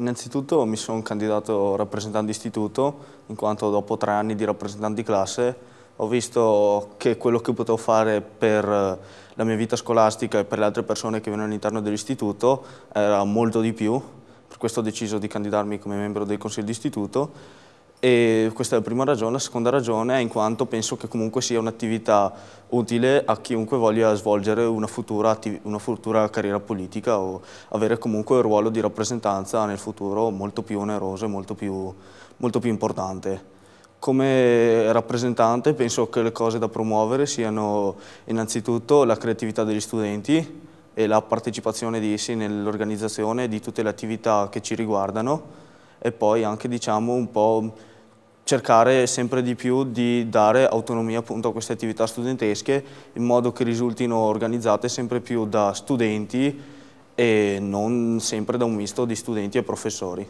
Innanzitutto mi sono candidato rappresentante d'istituto, in quanto dopo 3 anni di rappresentante di classe ho visto che quello che potevo fare per la mia vita scolastica e per le altre persone che vengono all'interno dell'istituto era molto di più, per questo ho deciso di candidarmi come membro del consiglio d'istituto. E questa è la prima ragione. La seconda ragione è in quanto penso che comunque sia un'attività utile a chiunque voglia svolgere una futura carriera politica o avere comunque un ruolo di rappresentanza nel futuro molto più oneroso e molto più importante. Come rappresentante penso che le cose da promuovere siano innanzitutto la creatività degli studenti e la partecipazione di essi nell'organizzazione di tutte le attività che ci riguardano e poi anche diciamo un po' cercare sempre di più di dare autonomia appunto a queste attività studentesche in modo che risultino organizzate sempre più da studenti e non sempre da un misto di studenti e professori.